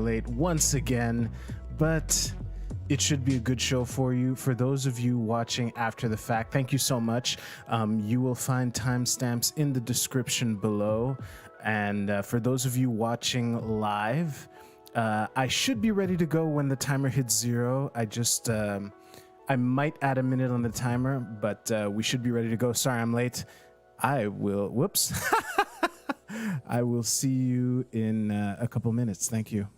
running late once again, but it should be a good show for you. For those of you watching after the fact, thank you so much. You will find timestamps in the description below. And for those of you watching live, I should be ready to go when the timer hits 0. I might add a minute on the timer, but we should be ready to go. Sorry, I'm late. I will see you in a couple minutes. Thank you.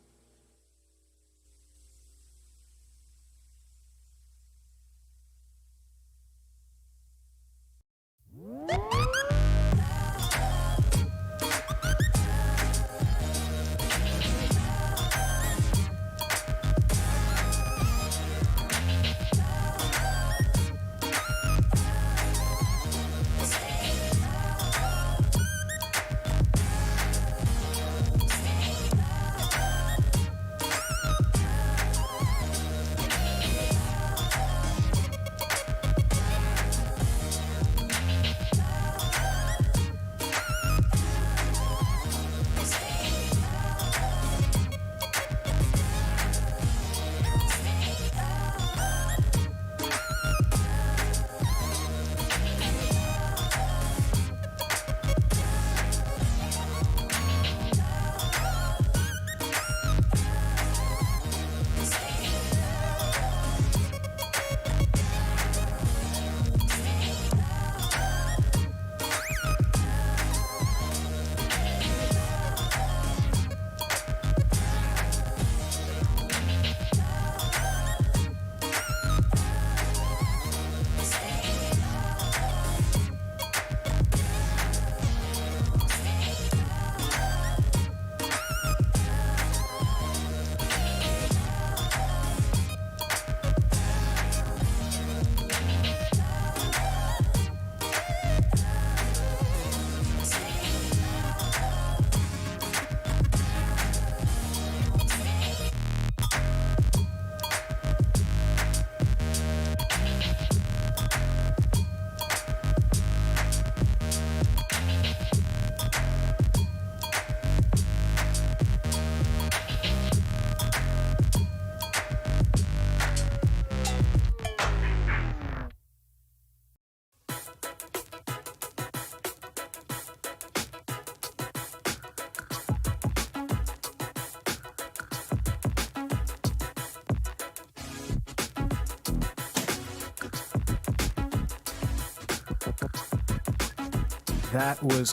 That was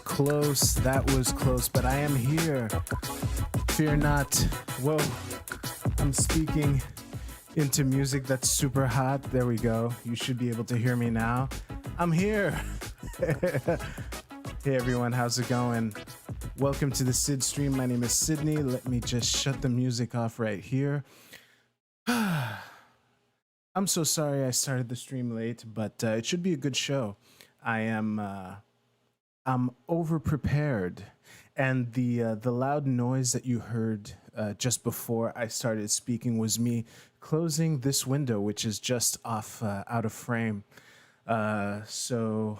close, but I am here. Fear not. Whoa, I'm speaking into music that's super hot. There we go. You should be able to hear me now. I'm here. Hey everyone, how's it going? Welcome to the SydStream. My name is Sydney. Let me just shut the music off right here. I'm so sorry I started the stream late, but it should be a good show. I'm over prepared, and the loud noise that you heard just before I started speaking was me closing this window, which is just off out of frame. So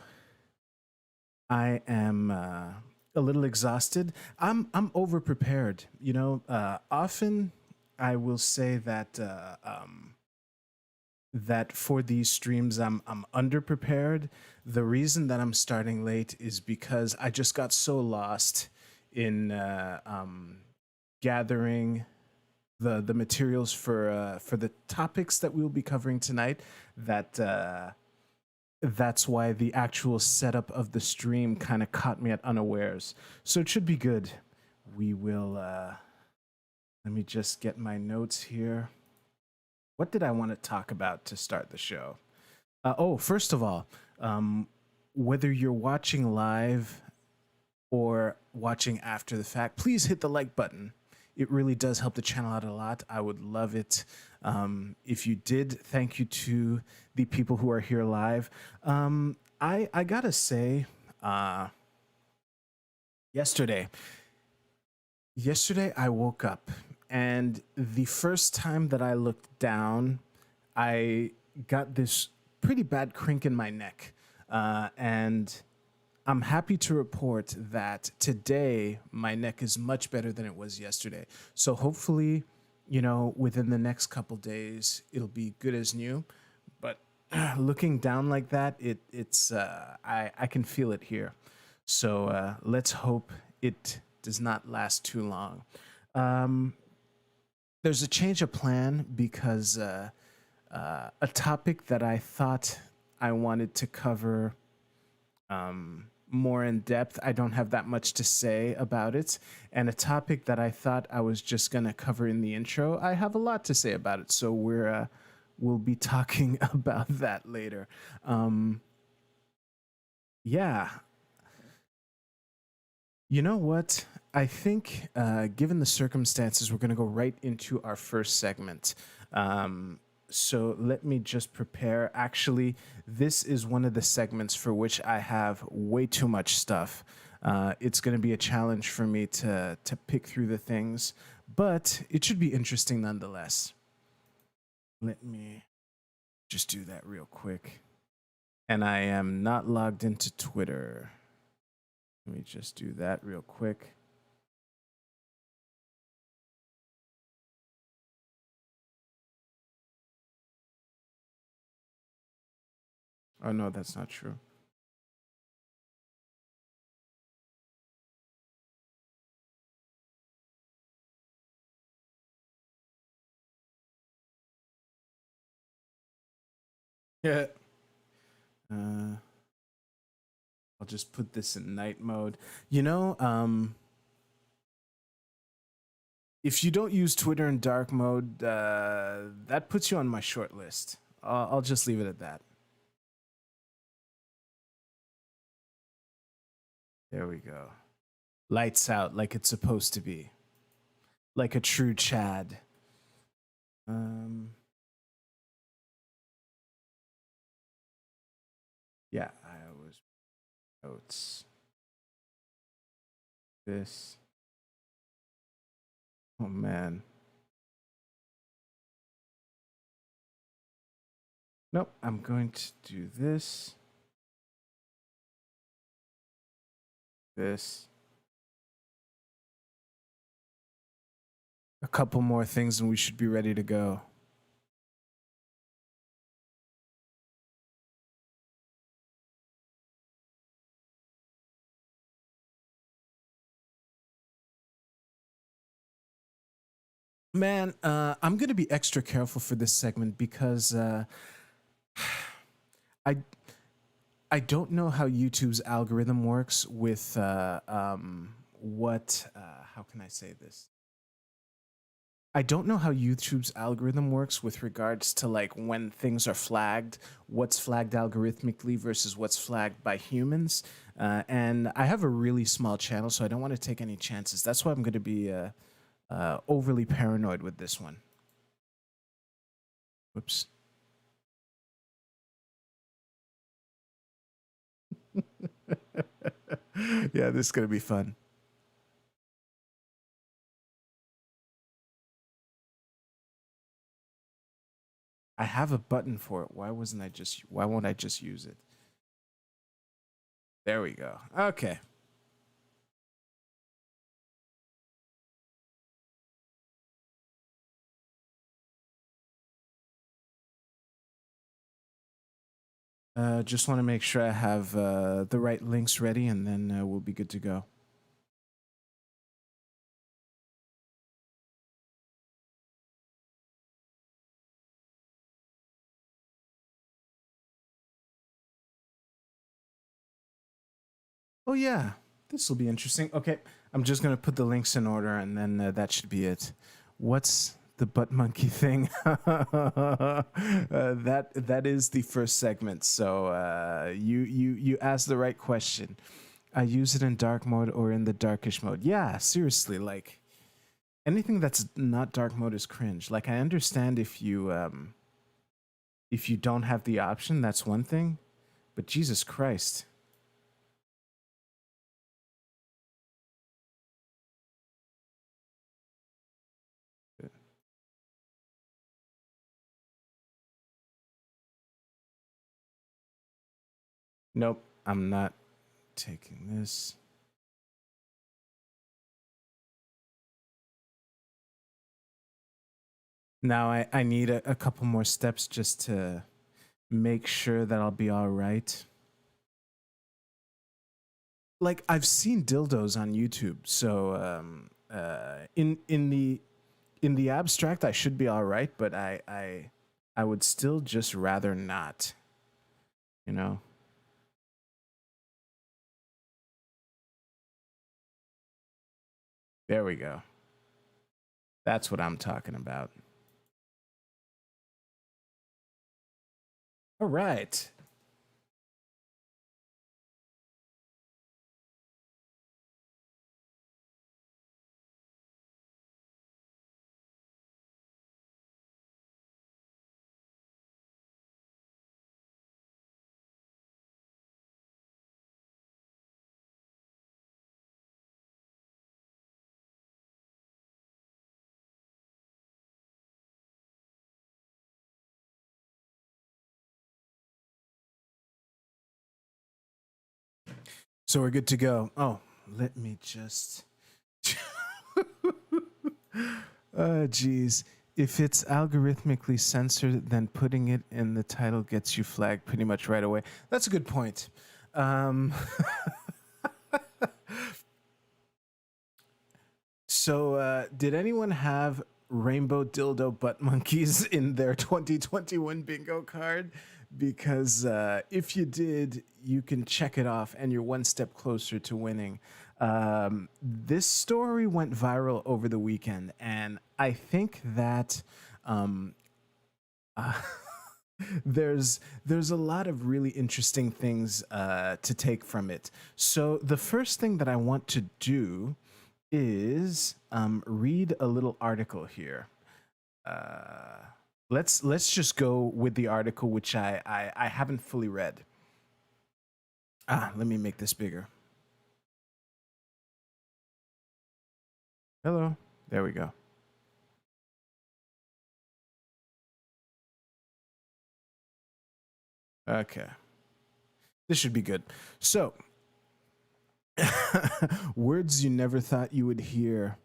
I am a little exhausted. I'm over prepared. You know, often I will say that that for these streams I'm underprepared. The reason that I'm starting late is because I just got so lost in gathering the materials for the topics that we'll be covering tonight, that that's why the actual setup of the stream kind of caught me at unawares. So it should be good. We will let me just get my notes here. What did I want to talk about to start the show? First of all, whether you're watching live or watching after the fact, please hit the like button. It really does help the channel out a lot. I would love it if you did. Thank you to the people who are here live. I gotta say, yesterday I woke up, and the first time that I looked down, I got this pretty bad crink in my neck, and I'm happy to report that today my neck is much better than it was yesterday. So hopefully, within the next couple days, it'll be good as new. But looking down like that, I can feel it here. So let's hope it does not last too long. Um, there's a change of plan because a topic that I thought I wanted to cover more in depth. I don't have that much to say about it. And a topic that I thought I was just going to cover in the intro, I have a lot to say about it. So we'll be talking about that later. Yeah. You know what? I think, given the circumstances, we're going to go right into our first segment. So let me just prepare. Actually, this is one of the segments for which I have way too much stuff. It's going to be a challenge for me to pick through the things, but it should be interesting nonetheless. Let me just do that real quick. And I am not logged into Twitter. Let me just do that real quick. Oh, no, that's not true. Yeah. Uh, I'll just put this in night mode. If you don't use Twitter in dark mode, that puts you on my short list. I'll just leave it at that. There we go. Lights out like it's supposed to be. Like a true Chad. Yeah, I was notes. This. Oh man. Nope, I'm going to do this. This. A couple more things and we should be ready to go. Man, I'm gonna be extra careful for this segment because I I don't know how YouTube's algorithm works with what how can I say this? I don't know how YouTube's algorithm works with regards to like when things are flagged, what's flagged algorithmically versus what's flagged by humans. And I have a really small channel, so I don't want to take any chances. That's why I'm going to be overly paranoid with this one. Whoops. Yeah, this is going to be fun. I have a button for it. Why won't I just use it? There we go. Okay. Just want to make sure I have the right links ready, and then we'll be good to go. Oh yeah, this will be interesting. Okay, I'm just gonna put the links in order, and then that should be it. What's the butt monkey thing? That is the first segment. So you asked the right question. I use it in dark mode or in the darkish mode. Yeah, seriously, like anything that's not dark mode is cringe. Like I understand if you don't have the option, that's one thing, but Jesus Christ. Nope, I'm not. taking this. Now I need a couple more steps just to make sure that I'll be all right. Like, I've seen dildos on YouTube, so in the abstract I should be all right, but I would still just rather not, you know. There we go. That's what I'm talking about. All right. So we're good to go. Oh, let me just. Geez. If it's algorithmically censored, then putting it in the title gets you flagged pretty much right away. That's a good point. So, did anyone have rainbow dildo butt monkeys in their 2021 bingo card? Because if you did, you can check it off and you're one step closer to winning. This story went viral over the weekend, and I think that uh, there's a lot of really interesting things to take from it. So the first thing that I want to do is read a little article here. Let's just go with the article, which I haven't fully read. Let me make this bigger. Hello. There we go. Okay. This should be good. So, words you never thought you would hear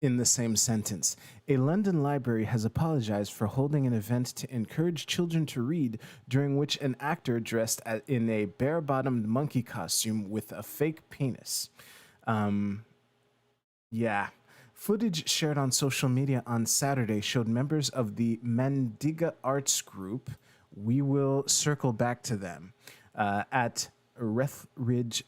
in the same sentence. A London library has apologized for holding an event to encourage children to read, during which an actor dressed in a bare-bottomed monkey costume with a fake penis. Yeah. Footage shared on social media on Saturday showed members of the Mendiga Arts Group, we will circle back to them, at Redbridge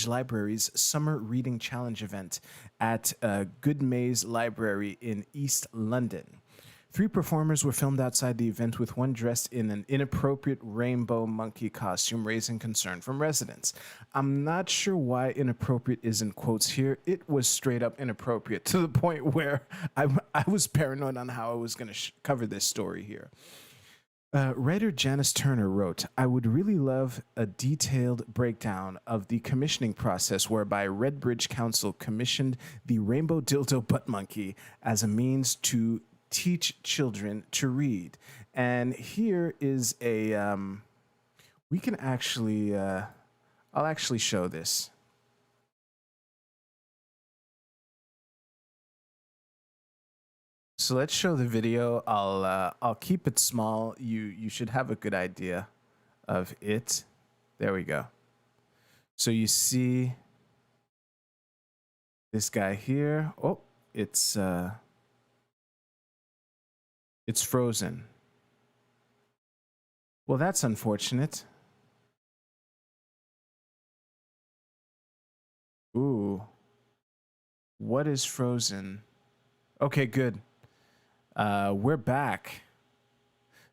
Library's Summer Reading Challenge event at Goodmayes Library in East London. 3 performers were filmed outside the event, with one dressed in an inappropriate rainbow monkey costume, raising concern from residents. I'm not sure why inappropriate is in quotes here. It was straight up inappropriate, to the point where I was paranoid on how I was going to cover this story here. Writer Janice Turner wrote, I would really love a detailed breakdown of the commissioning process whereby Redbridge Council commissioned the Rainbow Dildo Butt Monkey as a means to teach children to read. And here is a, we can actually, I'll actually show this. So let's show the video. I'll keep it small. You should have a good idea of it. There we go. So you see this guy here. Oh, it's frozen. Well, that's unfortunate. Ooh. What is frozen? Okay, good. We're back.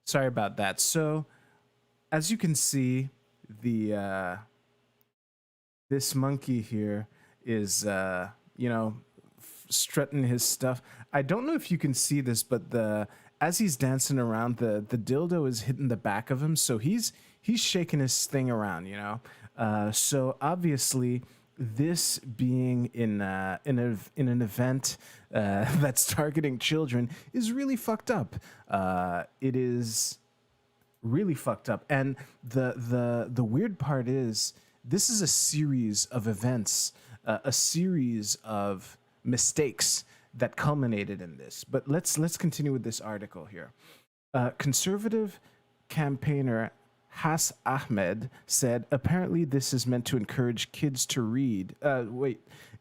Sorry about that. So, as you can see, the this monkey here is strutting his stuff. I don't know if you can see this, but as he's dancing around, the dildo is hitting the back of him, so he's shaking his thing around, you know. So obviously, this being in an event that's targeting children is really fucked up. It is really fucked up. And the weird part is this is a series of events, a series of mistakes that culminated in this. But let's continue with this article here. Conservative campaigner Has Ahmed said, apparently this is meant to encourage kids to read.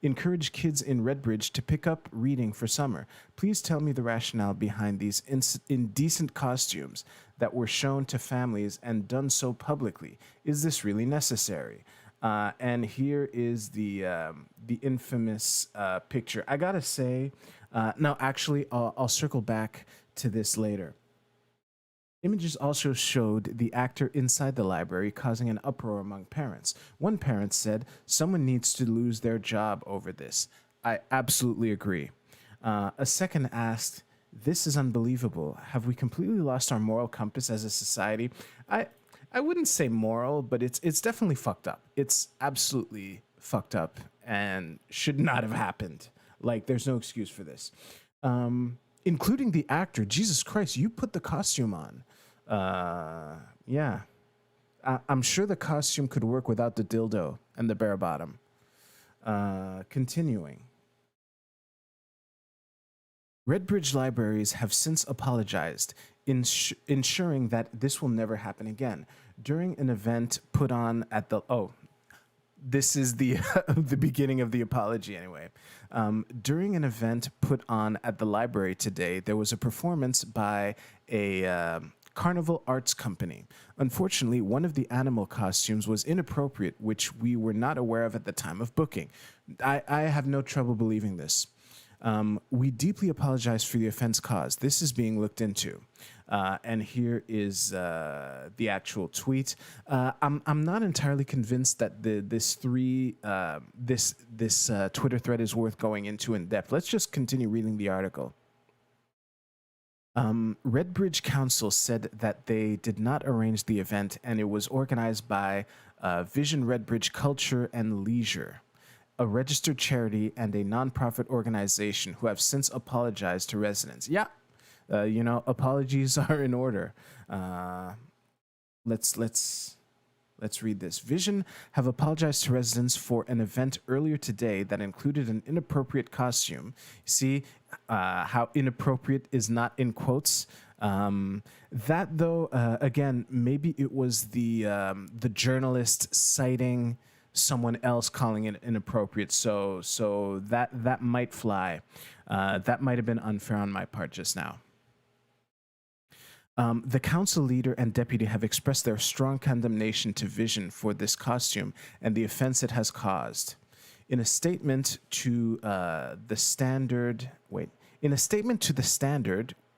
Encourage kids in Redbridge to pick up reading for summer. Please tell me the rationale behind these indecent costumes that were shown to families and done so publicly. Is this really necessary? And here is the infamous picture. I gotta say, no, actually, I'll circle back to this later. Images also showed the actor inside the library causing an uproar among parents. One parent said, "Someone needs to lose their job over this." I absolutely agree. A second asked, "This is unbelievable. Have we completely lost our moral compass as a society?" I wouldn't say moral, but it's definitely fucked up. It's absolutely fucked up and should not have happened. Like, there's no excuse for this. Including the actor. Jesus Christ, you put the costume on. Yeah. I'm sure the costume could work without the dildo and the bare bottom. Continuing. Redbridge libraries have since apologized, ensuring that this will never happen again. During an event put on at the... Oh, this is the the beginning of the apology anyway. During an event put on at the library today, there was a performance by a carnival arts company. Unfortunately, one of the animal costumes was inappropriate, which we were not aware of at the time of booking. I have no trouble believing this. We deeply apologize for the offense caused. This is being looked into. And here is the actual tweet. I'm not entirely convinced that this Twitter thread is worth going into in depth. Let's just continue reading the article. Redbridge Council said that they did not arrange the event and it was organized by Vision Redbridge Culture and Leisure, a registered charity and a nonprofit organization who have since apologized to residents. Yeah, apologies are in order. Let's read this. Vision have apologized to residents for an event earlier today that included an inappropriate costume. See how inappropriate is not in quotes. That though, again, maybe it was the journalist citing someone else calling it inappropriate. So that might fly. That might have been unfair on my part just now. The council leader and deputy have expressed their strong condemnation to Vision for this costume and the offense it has caused. In a statement to the Standard,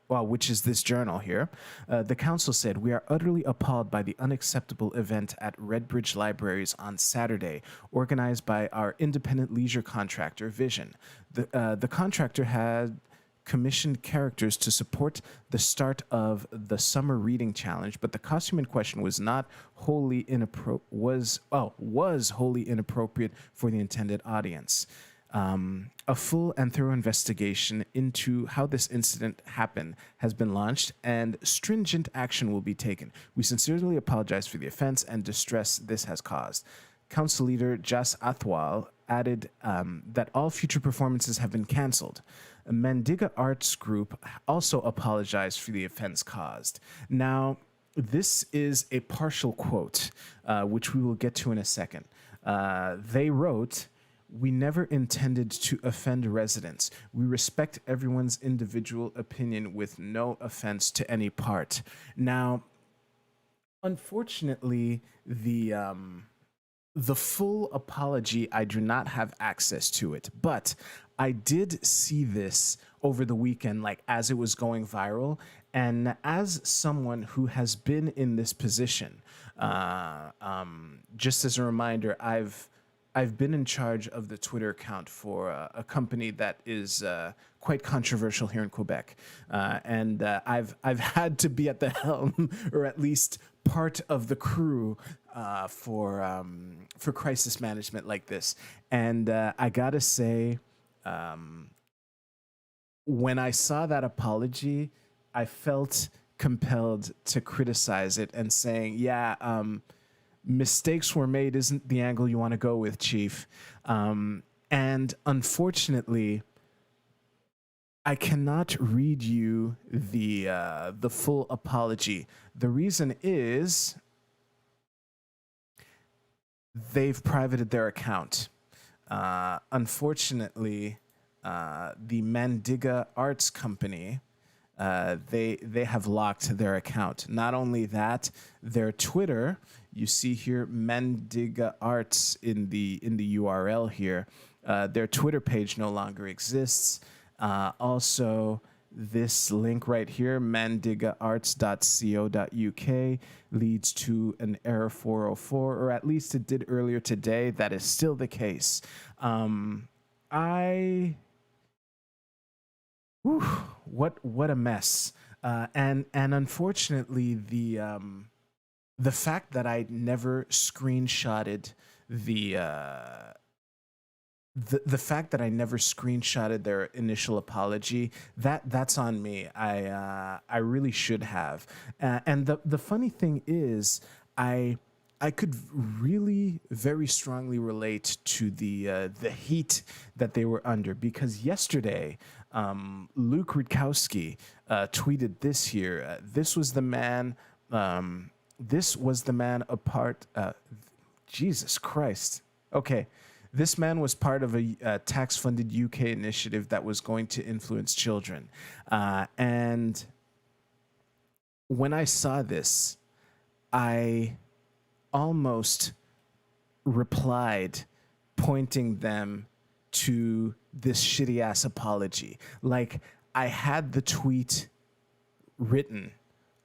which is this journal here, the council said, "We are utterly appalled by the unacceptable event at Redbridge Libraries on Saturday, organized by our independent leisure contractor, Vision. The contractor had commissioned characters to support the start of the summer reading challenge, but the costume in question was wholly inappropriate for the intended audience. A full and thorough investigation into how this incident happened has been launched and stringent action will be taken. We sincerely apologize for the offense and distress this has caused." Council leader Jas Athwal added that all future performances have been canceled. Mandiga Arts Group also apologized for the offense caused. Now, this is a partial quote, which we will get to in a second. They wrote, "We never intended to offend residents. We respect everyone's individual opinion with no offense to any part." Now, unfortunately, the full apology, I do not have access to it, but I did see this over the weekend, like as it was going viral. And as someone who has been in this position, just as a reminder, I've been in charge of the Twitter account for a company that is quite controversial here in Quebec, and I've had to be at the helm, or at least part of the crew for crisis management like this. And I gotta say, when I saw that apology, I felt compelled to criticize it and saying, yeah, mistakes were made isn't the angle you want to go with, Chief. And unfortunately, I cannot read you the full apology. The reason is they've privated their account. Unfortunately, the Mandiga Arts Company, they have locked their account. Not only that, their Twitter, you see here Mandiga Arts in the URL here. Their Twitter page no longer exists. Also, this link right here, mandigaarts.co.uk, leads to an error 404, or at least it did earlier today. That is still the case. What a mess. And unfortunately, the fact that I never screenshotted the fact that I never screenshotted their initial apology, that's on me. I really should have. And the funny thing is, I could really very strongly relate to the heat that they were under, because yesterday, Luke Rutkowski tweeted this here. This was the man. This was the man apart. Jesus Christ. Okay. This man was part of a tax-funded UK initiative that was going to influence children. And when I saw this, I almost replied, pointing them to this shitty-ass apology. Like, I had the tweet written.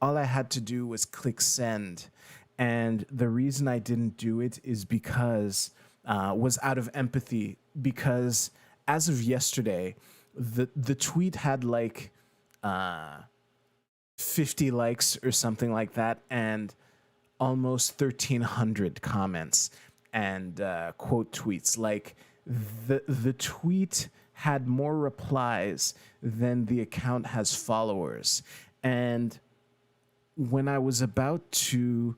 All I had to do was click send. And the reason I didn't do it is because... was out of empathy, because as of yesterday, the tweet had like 50 likes or something like that, and almost 1,300 comments and quote tweets. Like the tweet had more replies than the account has followers. And when I was about to,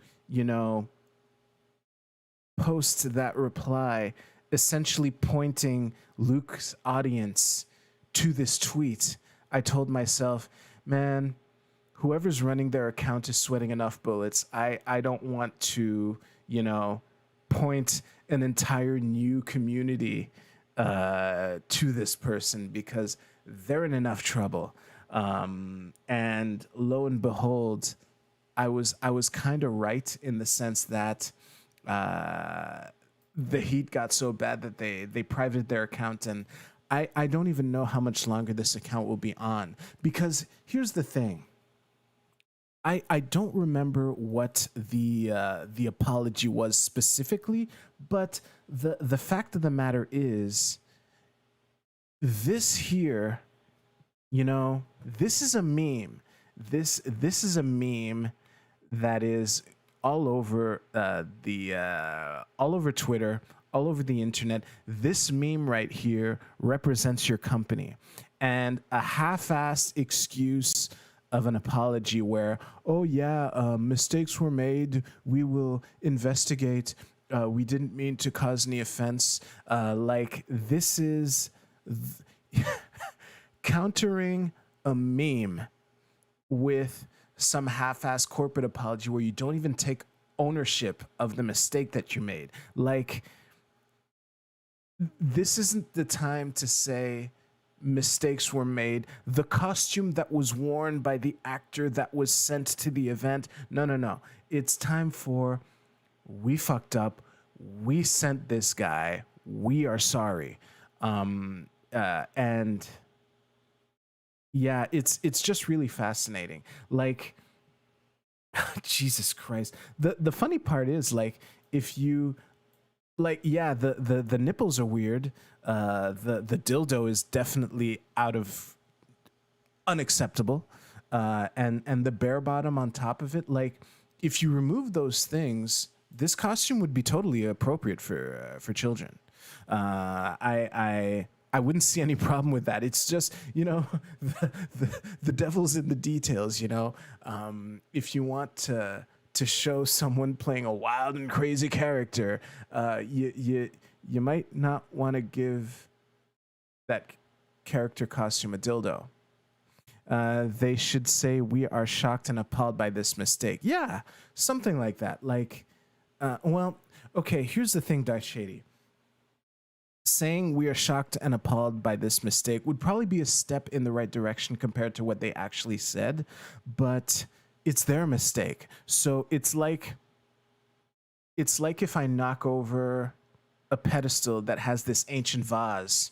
post that reply, essentially pointing Luke's audience to this tweet, I told myself, man, whoever's running their account is sweating enough bullets. I don't want to, point an entire new community to this person, because they're in enough trouble. And lo and behold, I was kind of right, in the sense that the heat got so bad that they privated their account, and I don't even know how much longer this account will be on, because here's the thing. I don't remember what the apology was specifically, but the fact of the matter is, this here, this is a meme. This is a meme that is all over all over Twitter, all over the internet. This meme right here represents your company, and a half-assed excuse of an apology where, oh yeah, mistakes were made, we will investigate, we didn't mean to cause any offense. Like, this is countering a meme with some half-assed corporate apology where you don't even take ownership of the mistake that you made. Like, this isn't the time to say mistakes were made. The costume that was worn by the actor that was sent to the event, no. It's time for, we fucked up, we sent this guy, we are sorry. And yeah, it's just really fascinating. Like, Jesus Christ. The funny part is, like, if you, like, yeah, the nipples are weird. The dildo is definitely unacceptable. And the bare bottom on top of it, like, if you remove those things, this costume would be totally appropriate for children. I wouldn't see any problem with that. It's just, the devil's in the details, if you want to show someone playing a wild and crazy character, you might not want to give that character costume a dildo. They should say, "We are shocked and appalled by this mistake." Yeah, something like that. Like, well, okay, here's the thing, Dice Shady. Saying we are shocked and appalled by this mistake would probably be a step in the right direction compared to what they actually said, but it's their mistake. So it's like if I knock over a pedestal that has this ancient vase,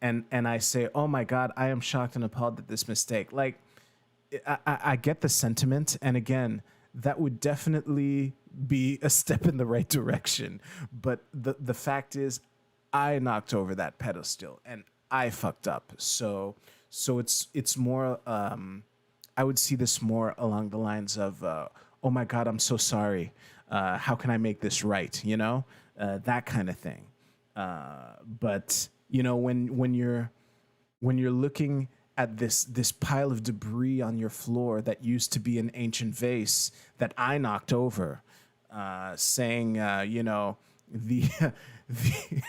and I say, "Oh my God, I am shocked and appalled at this mistake." Like, I get the sentiment, and again, that would definitely be a step in the right direction. But the fact is, I knocked over that pedestal and I fucked up. So it's more. I would see this more along the lines of, "Oh my God, I'm so sorry. How can I make this right?" That kind of thing. But when you're looking at this pile of debris on your floor that used to be an ancient vase that I knocked over, saying, the the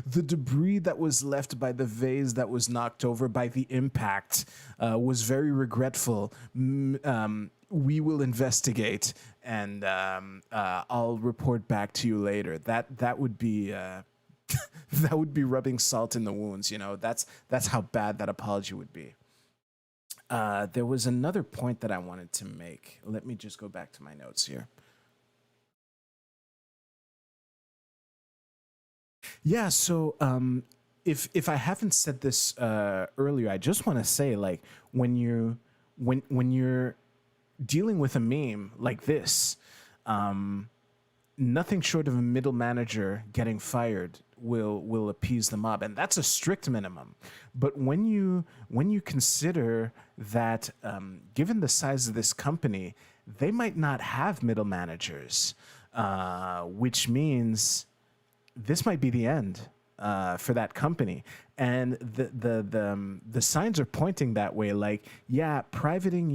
the debris that was left by the vase that was knocked over by the impact was very regretful. We will investigate, and I'll report back to you later. That would be that would be rubbing salt in the wounds. That's how bad that apology would be. There was another point that I wanted to make. Let me just go back to my notes here. Yeah, so if I haven't said this earlier, I just want to say, like, when you're dealing with a meme like this, nothing short of a middle manager getting fired will appease the mob, and that's a strict minimum. But when you consider that, given the size of this company, they might not have middle managers, which means this might be the end for that company. And the signs are pointing that way. Like, yeah, privating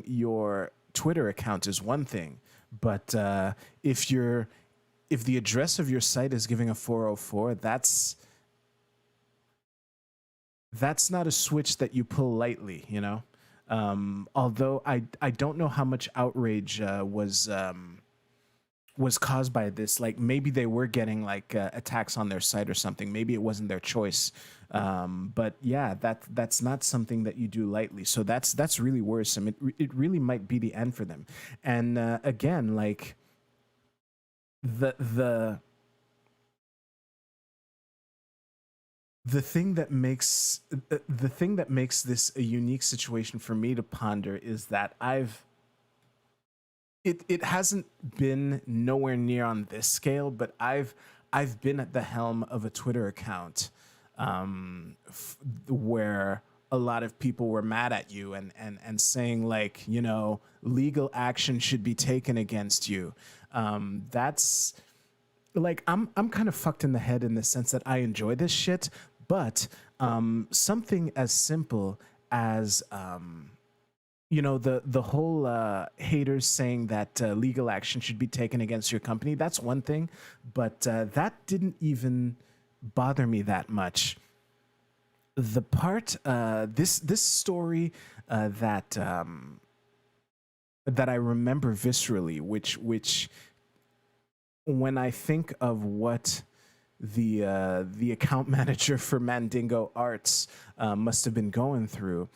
your Twitter account is one thing, but if the address of your site is giving a 404, that's not a switch that you pull lightly. Although I don't know how much outrage was caused by this. Like, maybe they were getting like attacks on their site or something. Maybe it wasn't their choice. But yeah, that's not something that you do lightly. So that's really worrisome. It really might be the end for them. And again, like the the thing that makes this a unique situation for me to ponder is that it hasn't been nowhere near on this scale, but I've been at the helm of a Twitter account where a lot of people were mad at you and saying, like, legal action should be taken against you. That's like, I'm kind of fucked in the head in the sense that I enjoy this shit, but something as simple as the whole haters saying that legal action should be taken against your company, that's one thing, but that didn't even bother me that much. The part this story that I remember viscerally, which when I think of what the account manager for Mandingo Arts must have been going through,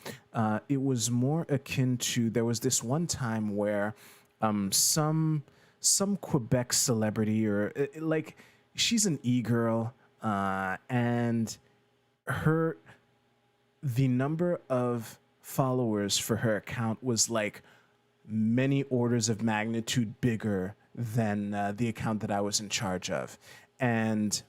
it was more akin to, there was this one time where some Quebec celebrity, or like, she's an e-girl, and the number of followers for her account was like many orders of magnitude bigger than the account that I was in charge of. And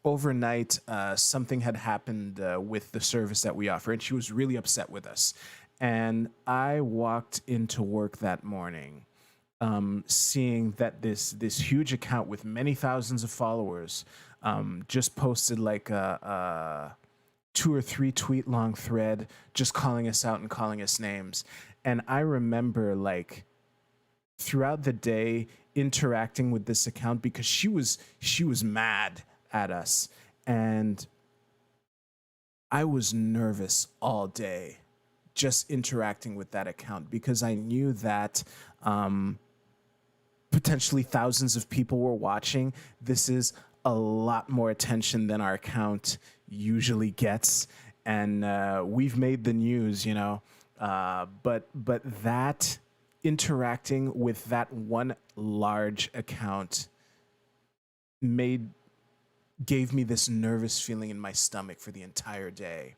overnight, something had happened with the service that we offer, and she was really upset with us. And I walked into work that morning, seeing that this huge account with many thousands of followers just posted like a 2 or 3 tweet long thread just calling us out and calling us names. And I remember like throughout the day interacting with this account because she was mad at us, and I was nervous all day just interacting with that account because I knew that potentially thousands of people were watching. This is a lot more attention than our account usually gets, and we've made the news, you know. But that interacting with that one large account made gave me this nervous feeling in my stomach for the entire day.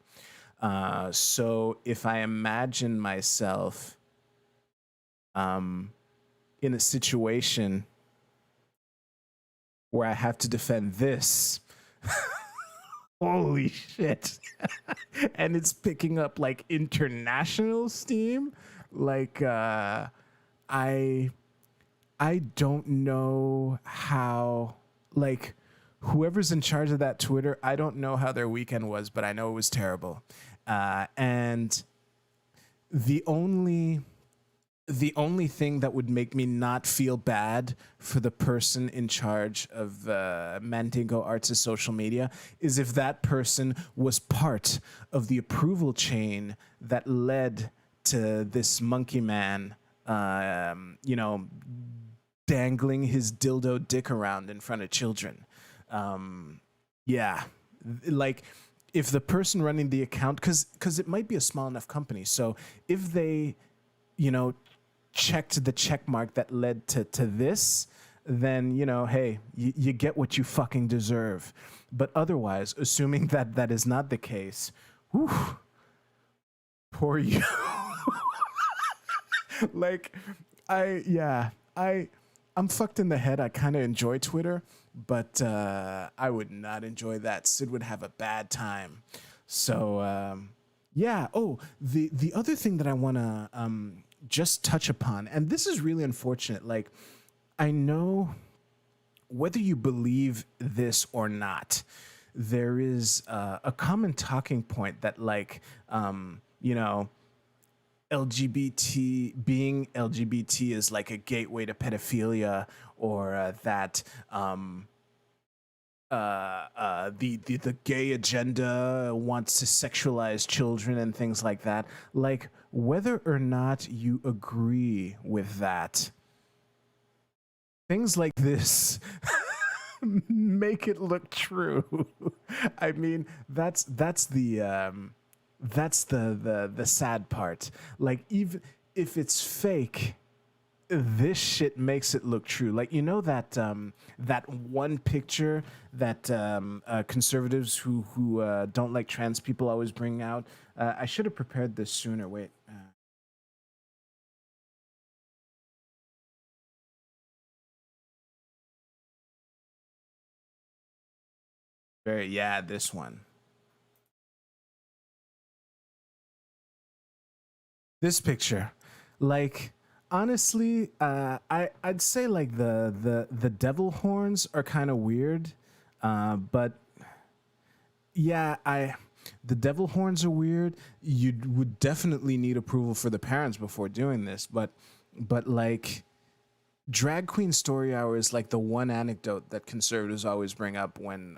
So if I imagine myself in a situation where I have to defend this, holy shit. And it's picking up like international steam. Like I don't know how, like, whoever's in charge of that Twitter, I don't know how their weekend was, but I know it was terrible. And the only thing that would make me not feel bad for the person in charge of Mandingo Arts' social media is if that person was part of the approval chain that led to this monkey man, you know, dangling his dildo dick around in front of children. Yeah, like if the person running the account, because it might be a small enough company, so if they, you know, checked the check mark that led to this, then, you know, hey, you get what you fucking deserve. But otherwise, assuming that that is not the case, whew, poor you. Like, I'm fucked in the head. I kind of enjoy Twitter, but I would not enjoy that. Sid would have a bad time. So, yeah. Oh, the other thing that I want to just touch upon, and this is really unfortunate. Like, I know whether you believe this or not, there is a common talking point that, like, you know, being LGBT is like a gateway to pedophilia, or that the gay agenda wants to sexualize children and things like that. Like, whether or not you agree with that, things like this make it look true. I mean, that's the sad part. Like, even if it's fake, this shit makes it look true. Like, you know that that one picture that conservatives who don't like trans people always bring out. I should have prepared this sooner. Wait. Yeah, this one. This picture, like, honestly, I'd say like the devil horns are kind of weird, but yeah, the devil horns are weird. You would definitely need approval for the parents before doing this, but like, drag queen story hour is like the one anecdote that conservatives always bring up when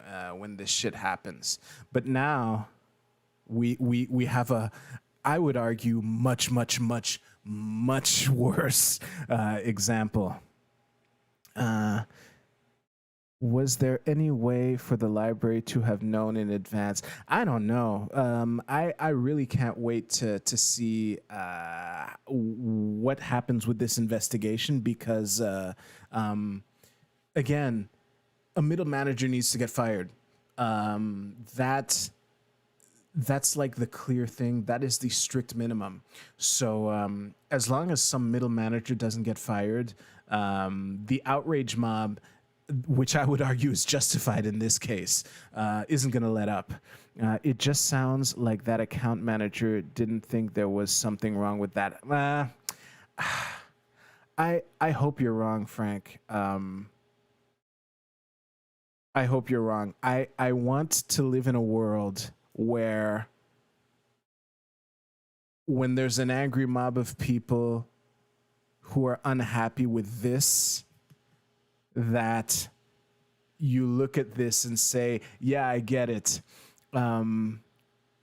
this shit happens. But now we have a, I would argue, much worse example. Was there any way for the library to have known in advance? I don't know. I really can't wait to see what happens with this investigation, because again, a middle manager needs to get fired. That's like the clear thing. That is the strict minimum. So as long as some middle manager doesn't get fired, the outrage mob, which I would argue is justified in this case, isn't going to let up. It just sounds like that account manager didn't think there was something wrong with that. I hope you're wrong, Frank. I hope you're wrong. I want to live in a world where when there's an angry mob of people who are unhappy with this, that you look at this and say, yeah, I get it. Um,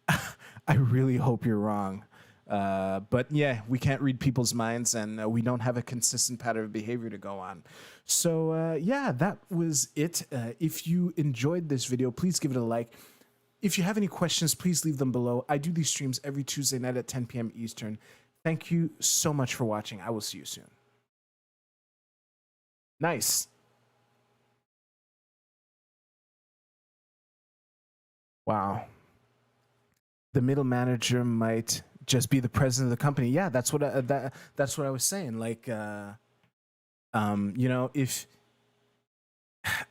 I really hope you're wrong. But yeah, we can't read people's minds, and we don't have a consistent pattern of behavior to go on. So yeah, that was it. If you enjoyed this video, please give it a like. If you have any questions, please leave them below. I do these streams every Tuesday night at 10 p.m. Eastern. Thank you so much for watching. I will see you soon. Nice. Wow. The middle manager might just be the president of the company. Yeah, that's what that's what I was saying. Like, you know, if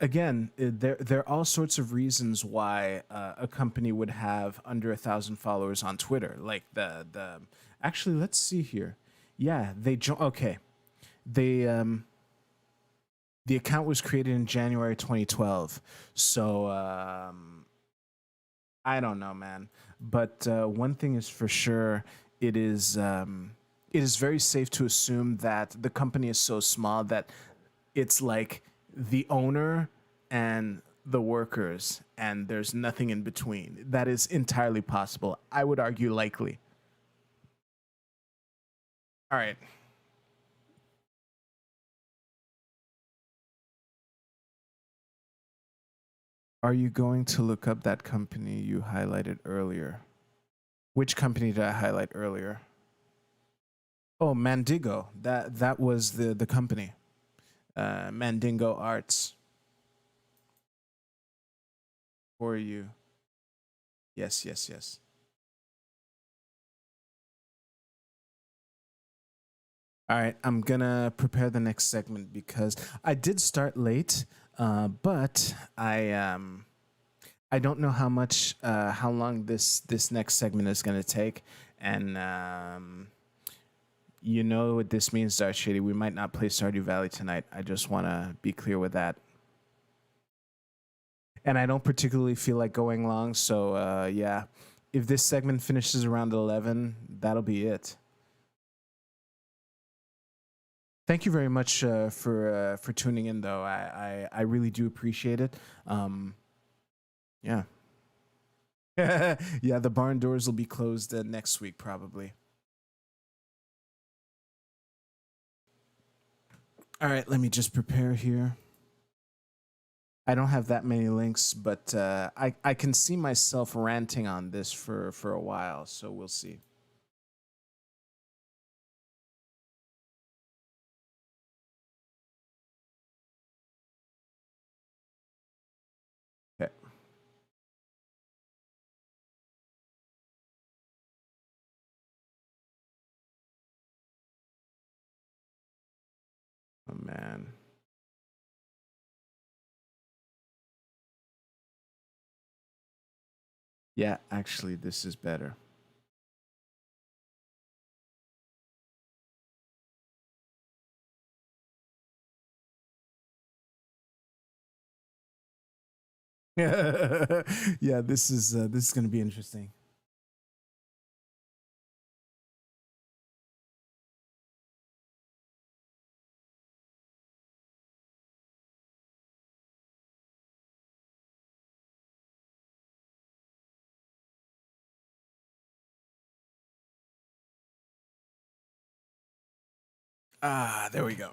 again, there are all sorts of reasons why a company would have under 1,000 followers on Twitter. Like the actually, let's see here. Yeah, okay. They the account was created in January 2012. So I don't know, man. But one thing is for sure, it is very safe to assume that the company is so small that it's like the owner and the workers, and there's nothing in between. That is entirely possible. I would argue likely. All right. Are you going to look up that company you highlighted earlier? Which company did I highlight earlier? Oh, Mandingo. That was the company. Mandingo Arts. For you. Yes, yes, yes. All right, I'm gonna prepare the next segment because I did start late, but I don't know how long this next segment is gonna take, and you know what this means, Darth Shady. We might not play Stardew Valley tonight. I just want to be clear with that. And I don't particularly feel like going long, so yeah. If this segment finishes around 11, that'll be it. Thank you very much for tuning in, though. I really do appreciate it. Yeah. Yeah, the barn doors will be closed next week, probably. All right, let me just prepare here. I don't have that many links, but I can see myself ranting on this for a while, so we'll see. Okay. Oh man. Yeah, actually, this is better. Yeah, this is going to be interesting. Ah, there we go.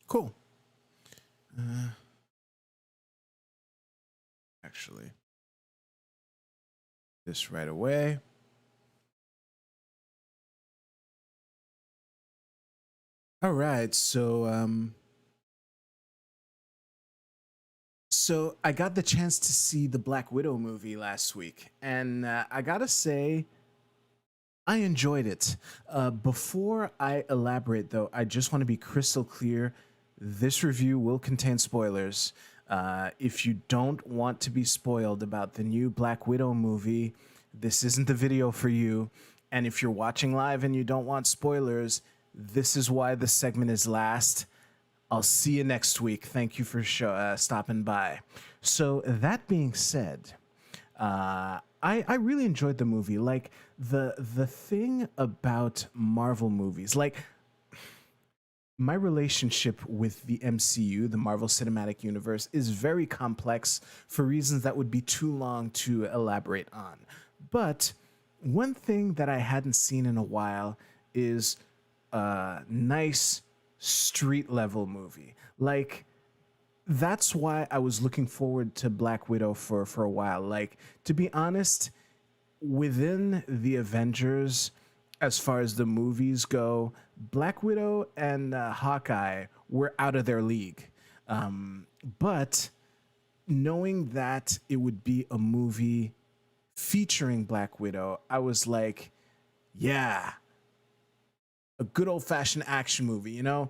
Cool. Actually, this right away. All right, so I got the chance to see the Black Widow movie last week, and I gotta say, I enjoyed it. Before I elaborate, though, I just want to be crystal clear. This review will contain spoilers. If you don't want to be spoiled about the new Black Widow movie, this isn't the video for you. And if you're watching live and you don't want spoilers, This is why the segment is last. I'll see you next week. Thank you for stopping by. So that being said, I really enjoyed the movie. Like the thing about Marvel movies, like my relationship with the MCU, the Marvel Cinematic Universe, is very complex for reasons that would be too long to elaborate on. But one thing that I hadn't seen in a while is a nice street level movie. Like that's why I was looking forward to Black Widow for a while. Like to be honest, within the Avengers, as far as the movies go, Black Widow and Hawkeye were out of their league. But knowing that it would be a movie featuring Black Widow, I was like, yeah, a good old fashioned action movie, you know?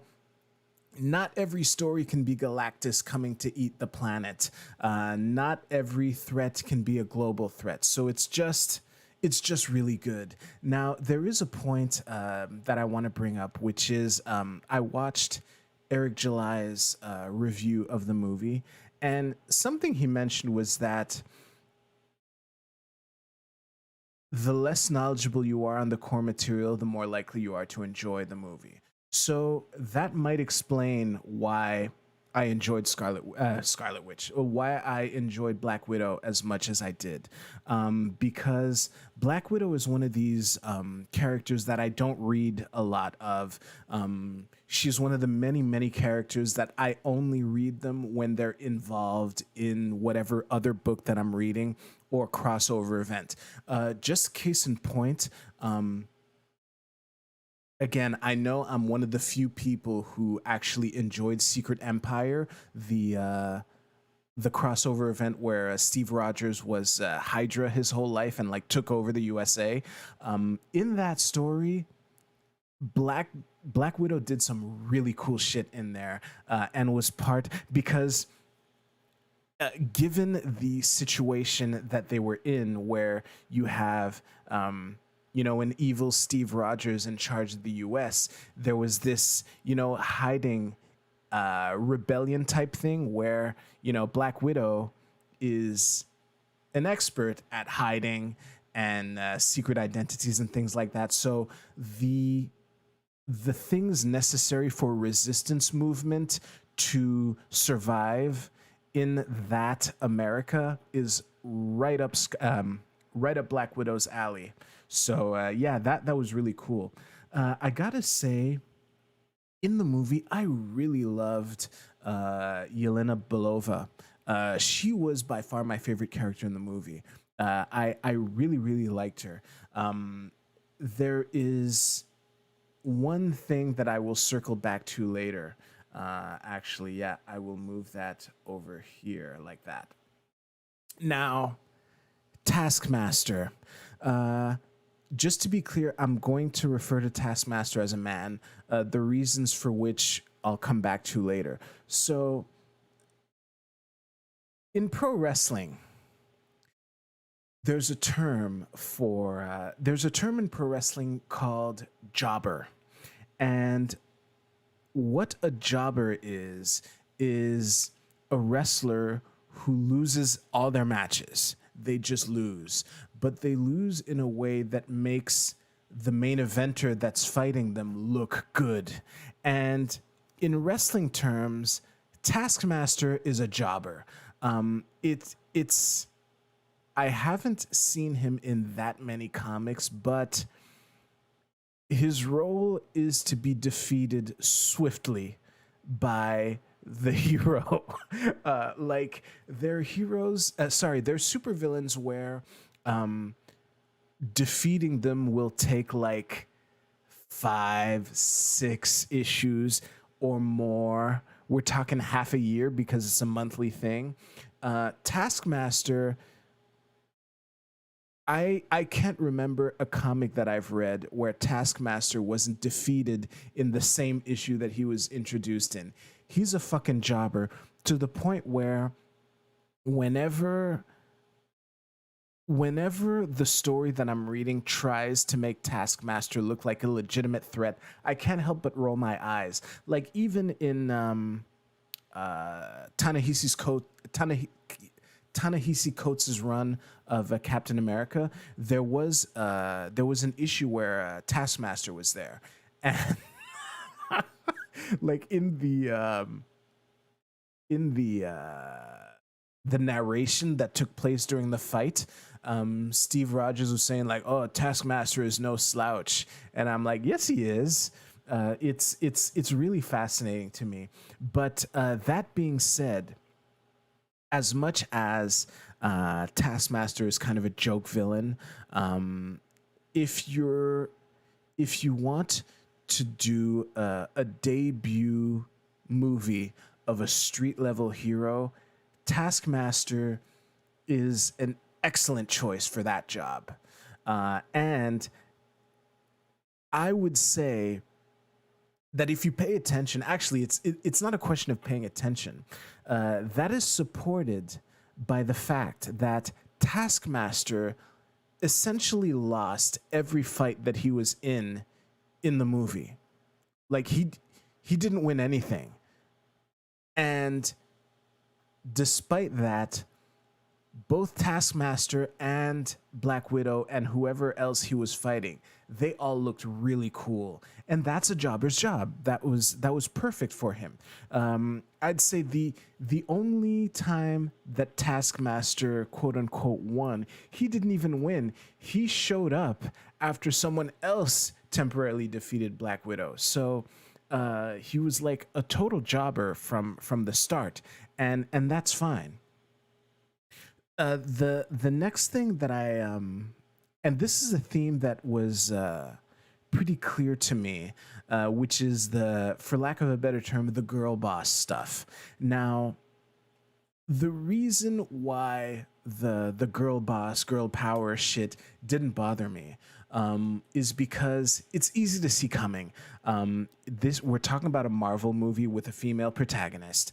Not every story can be Galactus coming to eat the planet. Not every threat can be a global threat. So it's just really good. Now there is a point that I want to bring up, which is I watched Eric July's review of the movie, and something he mentioned was that the less knowledgeable you are on the core material, the more likely you are to enjoy the movie. So that might explain why I enjoyed Scarlet Witch, or why I enjoyed Black Widow as much as I did, because Black Widow is one of these characters that I don't read a lot of. She's one of the many characters that I only read them when they're involved in whatever other book that I'm reading or crossover event. Just case in point. Again, I know I'm one of the few people who actually enjoyed Secret Empire, the crossover event where Steve Rogers was Hydra his whole life and like took over the USA. In that story, Black Widow did some really cool shit in there, and was part because. Given the situation that they were in, where you have an evil Steve Rogers in charge of the US, there was this, hiding rebellion type thing where, Black Widow is an expert at hiding and secret identities and things like that. So the things necessary for resistance movement to survive in that America is right up Black Widow's alley. So yeah, that was really cool. I gotta say, in the movie, I really loved Yelena Belova. She was by far my favorite character in the movie. I really liked her. There is one thing that I will circle back to later. Actually, yeah, I will move that over here like that. Now, Taskmaster. Just to be clear, I'm going to refer to Taskmaster as a man, the reasons for which I'll come back to later. So, in pro wrestling, there's a term in pro wrestling called jobber. And what a jobber is a wrestler who loses all their matches. They just lose, but they lose in a way that makes the main eventer that's fighting them look good. And in wrestling terms, Taskmaster is a jobber. It's I haven't seen him in that many comics, but his role is to be defeated swiftly by the hero. Like they're heroes, they're supervillains where defeating them will take like 5-6 issues or more. We're talking half a year because it's a monthly thing. Taskmaster, I can't remember a comic that I've read where Taskmaster wasn't defeated in the same issue that he was introduced in. He's a fucking jobber to the point where whenever whenever the story that I'm reading tries to make Taskmaster look like a legitimate threat, I can't help but roll my eyes. Like even in Ta-Nehisi's coat, Ta-Nehisi Coates' run of Captain America, there was an issue where Taskmaster was there, and like in the narration that took place during the fight, Steve Rogers was saying like, "Oh, Taskmaster is no slouch," and I'm like, "Yes, he is." It's really fascinating to me. But that being said, as much as Taskmaster is kind of a joke villain, if you're if you want to do a debut movie of a street level hero, Taskmaster is an excellent choice for that job. And I would say that if you pay attention, actually, it's not a question of paying attention. That is supported by the fact that Taskmaster essentially lost every fight that he was in the movie. Like he didn't win anything. And despite that, both Taskmaster and Black Widow and whoever else he was fighting, they all looked really cool, and that's a jobber's job. That was perfect for him. I'd say the only time that Taskmaster quote unquote won, he didn't even win. He showed up after someone else temporarily defeated Black Widow. So he was like a total jobber from the start, and that's fine. The next thing that and this is a theme that was pretty clear to me, which is for lack of a better term, the girl boss stuff. Now, the reason why the girl boss, girl power shit didn't bother me is because it's easy to see coming. This We're talking about a Marvel movie with a female protagonist.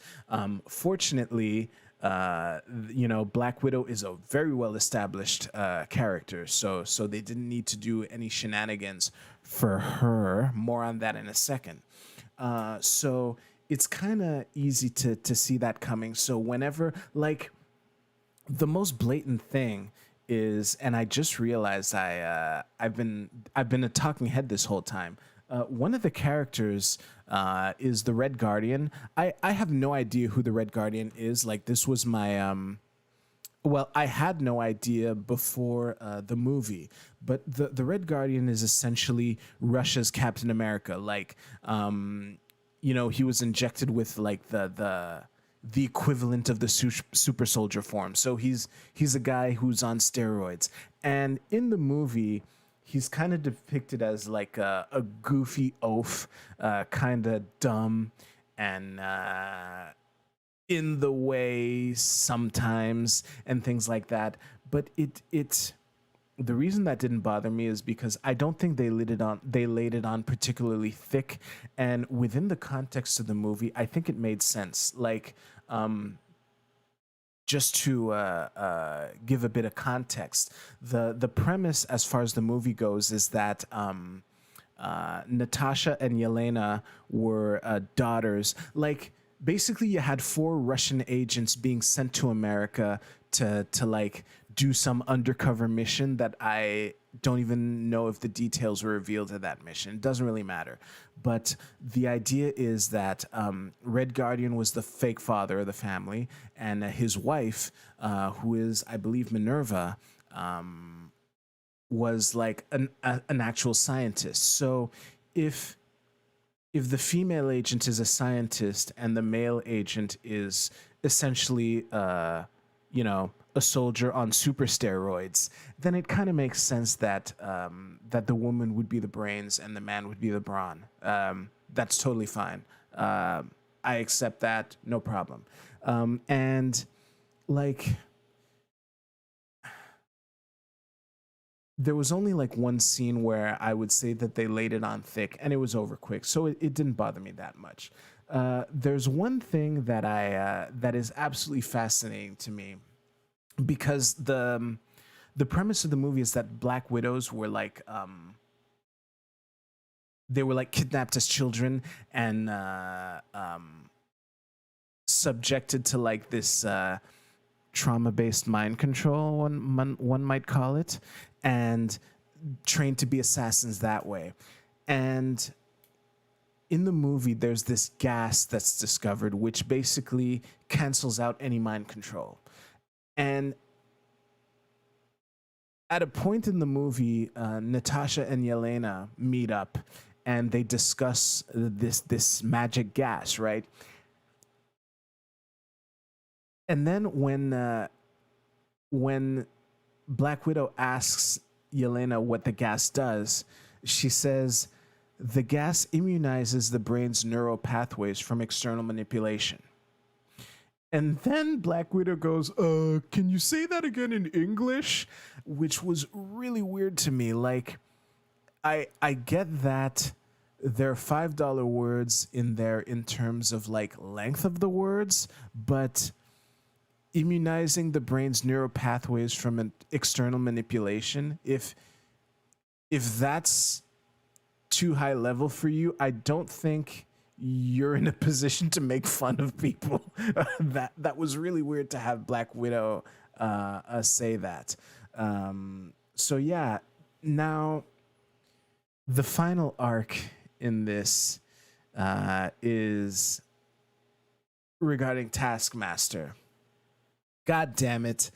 Fortunately, Black Widow is a very well established character, so they didn't need to do any shenanigans for her. More on that in a second. So it's kind of easy to see that coming. So whenever, like, the most blatant thing is, and I just realized I've been a talking head this whole time. One of the characters is the Red Guardian. I have no idea who the Red Guardian is. Like, this was my well, I had no idea before the movie, but the Red Guardian is essentially Russia's Captain America. Like, he was injected with like the equivalent of the super soldier form. So he's a guy who's on steroids, and in the movie, he's kind of depicted as like a goofy oaf, kind of dumb and in the way sometimes and things like that. But it's the reason that didn't bother me is because I don't think they laid it on particularly thick, and within the context of the movie, I think it made sense. Like, just to give a bit of context, the premise as far as the movie goes is that Natasha and Yelena were daughters. Like, basically, you had four Russian agents being sent to America to like do some undercover mission that I don't even know if the details were revealed of that mission. It doesn't really matter. But the idea is that Red Guardian was the fake father of the family, and his wife, who is, I believe, Minerva, was like an actual scientist. So if the female agent is a scientist and the male agent is essentially, a soldier on super steroids, then it kind of makes sense that that the woman would be the brains and the man would be the brawn. That's totally fine. I accept that, no problem. And like, there was only like one scene where I would say that they laid it on thick, and it was over quick, so it didn't bother me that much. There's one thing that is absolutely fascinating to me, because the premise of the movie is that Black Widows were like they were like kidnapped as children and subjected to like this trauma-based mind control, one might call it, and trained to be assassins that way. And in the movie, there's this gas that's discovered, which basically cancels out any mind control. And at a point in the movie, Natasha and Yelena meet up, and they discuss this magic gas, right? And then when Black Widow asks Yelena what the gas does, she says the gas immunizes the brain's neural pathways from external manipulation. And then Black Widow goes, can you say that again in English? Which was really weird to me. Like, I get that there are $5 words in there in terms of like length of the words, but immunizing the brain's neural pathways from an external manipulation, if that's too high level for you, I don't think you're in a position to make fun of people. That was really weird to have Black Widow say that. So yeah, now the final arc in this is regarding Taskmaster. God damn it.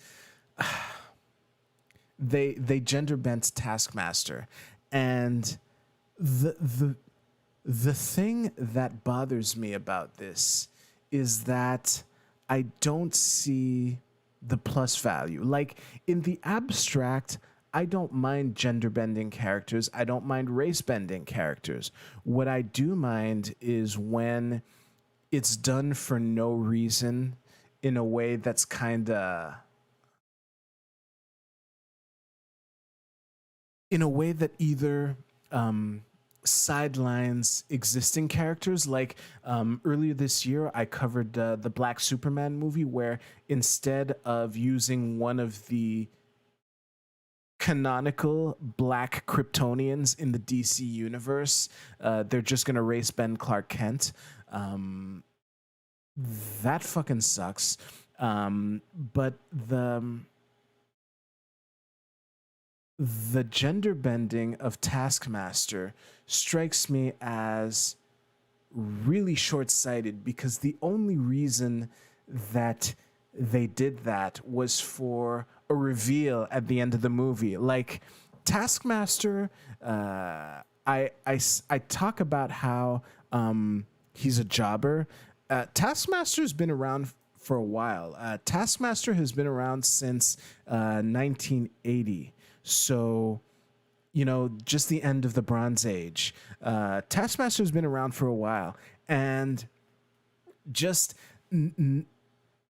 They gender bent Taskmaster, and the thing that bothers me about this is that I don't see the plus value. Like, in the abstract, I don't mind gender bending characters. I don't mind race bending characters. What I do mind is when it's done for no reason in a way that's kind of, in a way that either sidelines existing characters. Like earlier this year, I covered the Black Superman movie, where instead of using one of the canonical black Kryptonians in the DC universe, they're just gonna race bend Clark Kent. That fucking sucks. But the gender bending of Taskmaster strikes me as really short-sighted, because the only reason that they did that was for a reveal at the end of the movie. Like, Taskmaster, I talk about how he's a jobber. Taskmaster's been around for a while. Taskmaster has been around since 1980. So, you know, just the end of the Bronze Age. Taskmaster's been around for a while, and just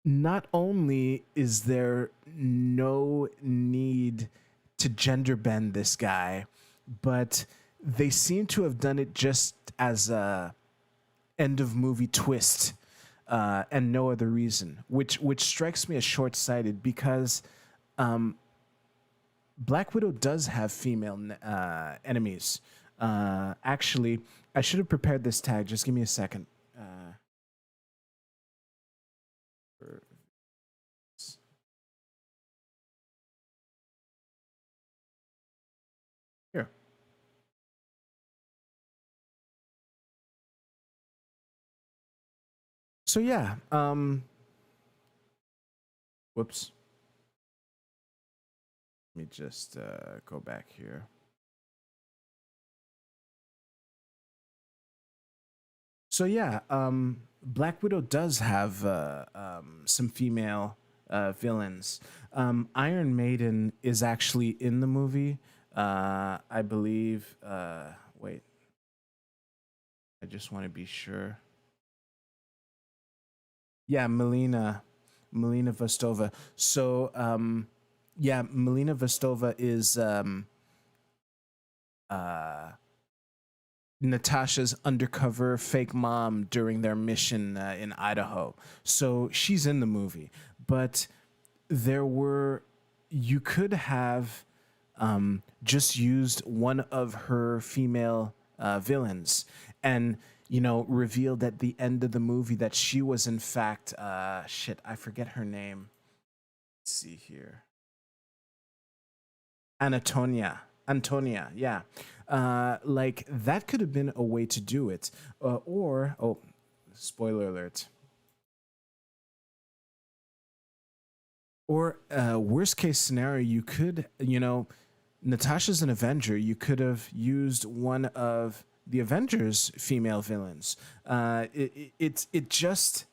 not only is there no need to gender bend this guy, but they seem to have done it just as a end of movie twist, and no other reason, which strikes me as short-sighted, because Black Widow does have female enemies. Actually, I should have prepared this tag. Just give me a second. Here. So yeah, whoops. Let me just go back here. So yeah, Black Widow does have some female villains. Iron Maiden is actually in the movie. I believe. Wait, I just want to be sure. Yeah, Melina Vostova. So yeah, Melina Vostova is Natasha's undercover fake mom during their mission in Idaho. So she's in the movie, but there were you could have just used one of her female villains and, you know, revealed at the end of the movie that she was in fact shit, I forget her name. Let's see here. Antonia, yeah. Like that could have been a way to do it. Or oh, spoiler alert. Or worst case scenario, you could, you know, Natasha's an Avenger. You could have used one of the Avengers' female villains. It just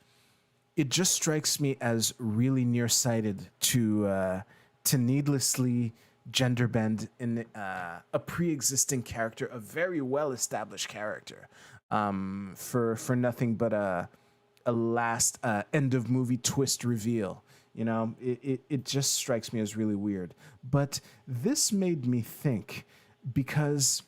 strikes me as really nearsighted to needlessly gender bend in a pre-existing character, a very well established character, for nothing but a last end of movie twist reveal. You know, it just strikes me as really weird. But this made me think because,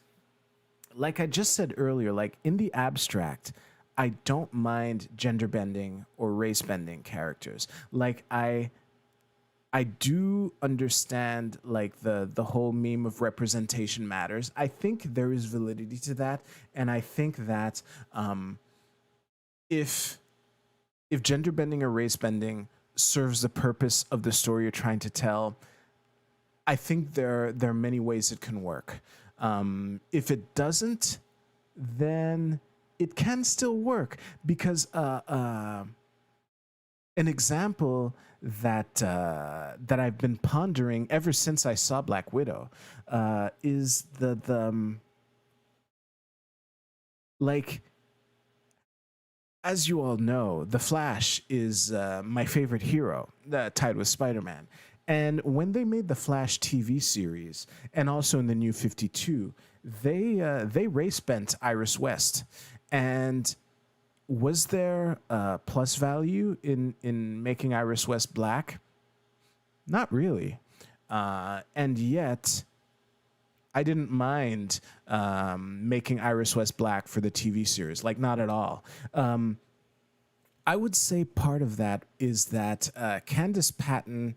like I just said earlier, like in the abstract, I don't mind gender bending or race bending characters. Like I do understand like the whole meme of representation matters. I think there is validity to that, and I think that if gender bending or race bending serves the purpose of the story you're trying to tell, I think there are many ways it can work. If it doesn't, then it can still work because an example that I've been pondering ever since I saw Black Widow is the like, as you all know, the Flash is my favorite hero, tied with Spider-Man. And when they made the Flash TV series, and also in the New 52, they race bent Iris West. And was there plus value in making Iris West black? Not really. And yet, I didn't mind making Iris West black for the TV series. Like, not at all. I would say part of that is that Candace Patton,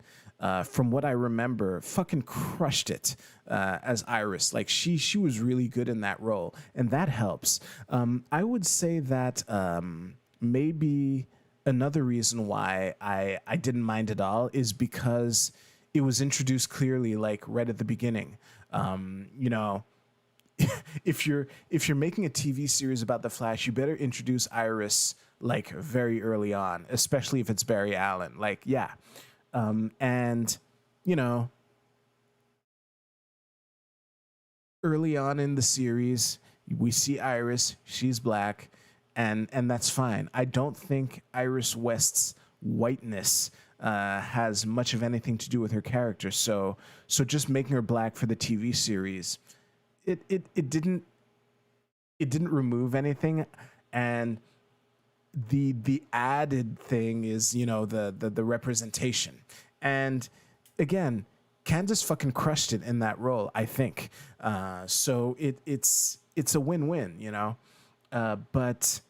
from what I remember, fucking crushed it as Iris. Like she was really good in that role, and that helps. I would say that maybe another reason why I didn't mind at all is because it was introduced clearly, like right at the beginning. You know, if you're making a TV series about the Flash, you better introduce Iris like very early on, especially if it's Barry Allen. Like, yeah. And you know, early on in the series, we see Iris, she's black, and that's fine. I don't think Iris West's whiteness has much of anything to do with her character. So just making her black for the TV series, it didn't remove anything. And the added thing is, you know, the representation. And again, Candace fucking crushed it in that role, I think. So it's a win-win, you know. But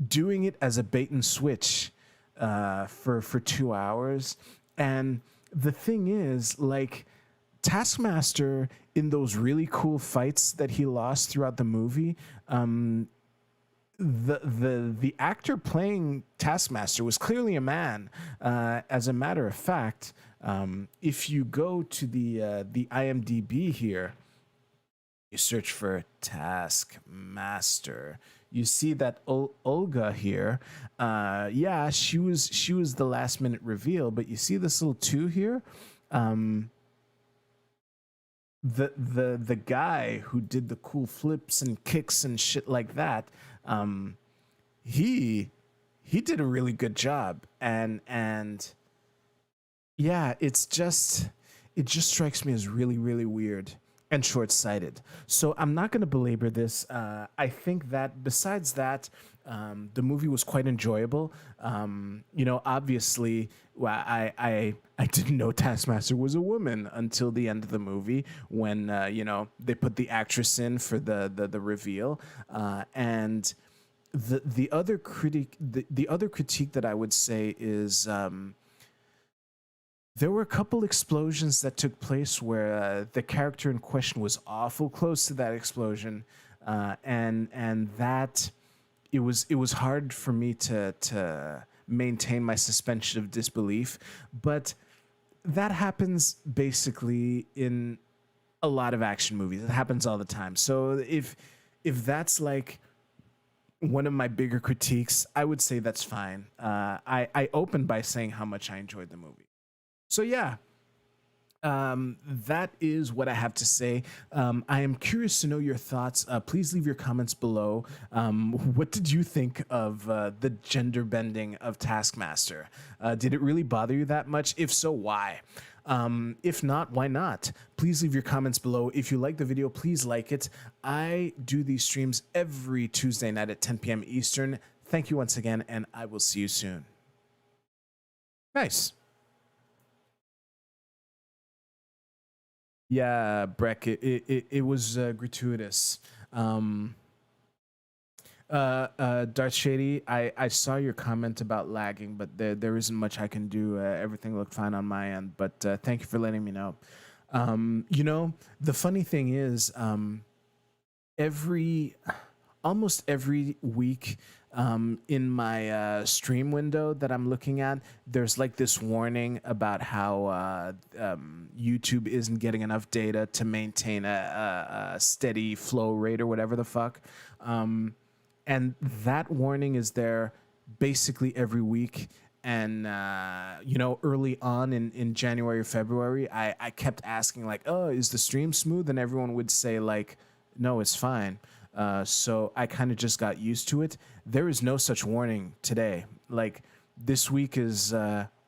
doing it as a bait and switch for 2 hours, and the thing is, like, Taskmaster in those really cool fights that he lost throughout the movie, the actor playing Taskmaster was clearly a man. As a matter of fact, if you go to the IMDb here, you search for Taskmaster, you see that Olga here. Yeah, she was the last minute reveal, but you see this little two here. The guy who did the cool flips and kicks and shit like that, he did a really good job. And yeah, it just strikes me as really, really weird and short-sighted. So I'm not going to belabor this. I think that besides that, the movie was quite enjoyable. You know, obviously, well, I didn't know Taskmaster was a woman until the end of the movie when you know, they put the actress in for the reveal. And the other critique that I would say is There were a couple explosions that took place where the character in question was awful close to that explosion, and that it was hard for me to maintain my suspension of disbelief. But that happens basically in a lot of action movies. It happens all the time. So if that's like one of my bigger critiques, I would say that's fine. I opened by saying how much I enjoyed the movie. So yeah, that is what I have to say. I am curious to know your thoughts. Please leave your comments below. What did you think of the gender bending of Taskmaster? Did it really bother you that much? If so, why? If not, why not? Please leave your comments below. If you like the video, please like it. I do these streams every Tuesday night at 10 p.m. Eastern. Thank you once again, and I will see you soon. Nice. Yeah, Breck, it was gratuitous. Darth Shady, I saw your comment about lagging, but there isn't much I can do. Everything looked fine on my end, but thank you for letting me know. You know, the funny thing is, almost every week, in my stream window that I'm looking at, there's like this warning about how YouTube isn't getting enough data to maintain a steady flow rate or whatever the fuck. And that warning is there basically every week. And, you know, early on in January or February, I kept asking like, oh, is the stream smooth? And everyone would say like, no, it's fine. So I kind of just got used to it. There is no such warning today. Like this week is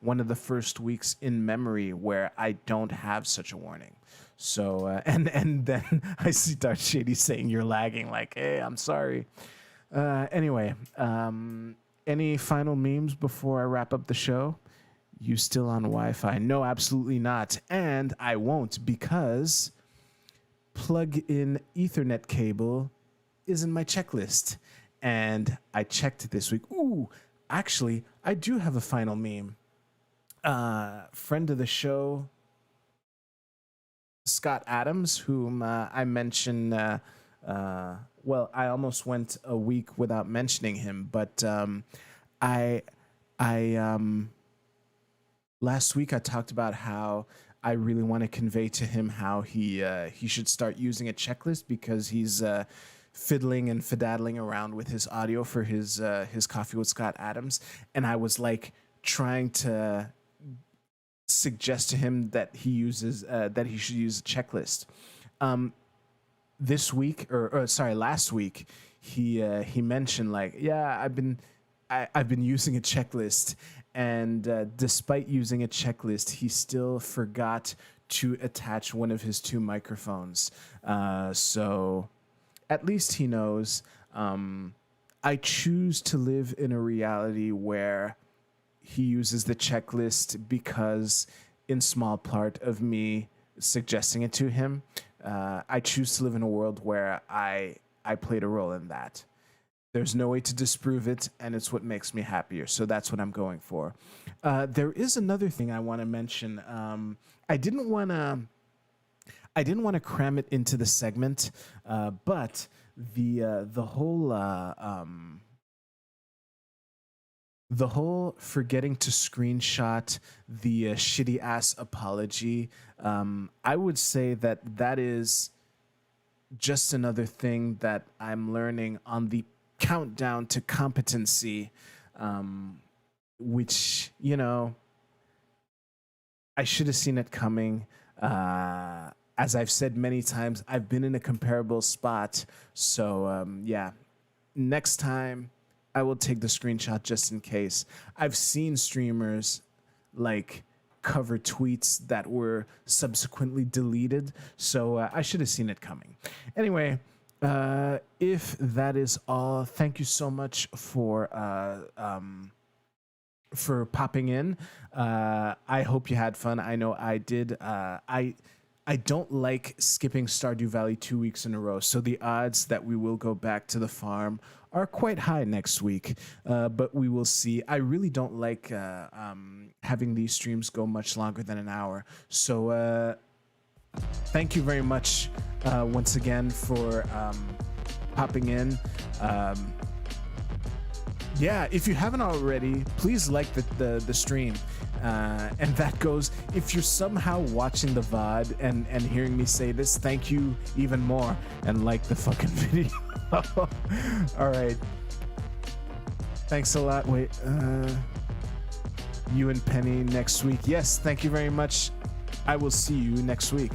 one of the first weeks in memory where I don't have such a warning. So and then I see Darth Shady saying you're lagging. Like, hey, I'm sorry. Anyway, any final memes before I wrap up the show? You still on Wi-Fi? No, absolutely not. And I won't, because plug-in Ethernet cable is in my checklist. And I checked this week. Ooh, actually, I do have a final meme. Friend of the show, Scott Adams, whom I mentioned. Well, I almost went a week without mentioning him, but I last week I talked about how I really want to convey to him how he should start using a checklist, because he's fiddling and fiddling around with his audio for his Coffee with Scott Adams, and I was like trying to suggest to him that he should use a checklist. This week, or sorry, last week, he mentioned like, yeah, I've been using a checklist, and despite using a checklist, he still forgot to attach one of his two microphones. So at least he knows. I choose to live in a reality where he uses the checklist because, in small part, of me suggesting it to him. I choose to live in a world where I played a role in that. There's no way to disprove it, and it's what makes me happier. So that's what I'm going for. There is another thing I want to mention. I didn't want to cram it into the segment, but the whole forgetting to screenshot the shitty ass apology, I would say that is just another thing that I'm learning on the countdown to competency, which, you know, I should have seen it coming. As I've said many times, I've been in a comparable spot. So yeah, next time I will take the screenshot just in case. I've seen streamers like cover tweets that were subsequently deleted, so I should have seen it coming. Anyway, if that is all, thank you so much for popping in. I hope you had fun. I know I did. I don't like skipping Stardew Valley 2 weeks in a row, so the odds that we will go back to the farm are quite high next week, but we will see. I really don't like having these streams go much longer than an hour. So thank you very much once again for popping in. Yeah, if you haven't already, please like the stream. And that goes, if you're somehow watching the VOD and hearing me say this, thank you even more, and like the fucking video. All right. Thanks a lot. Wait, you and Penny next week. Yes, thank you very much. I will see you next week.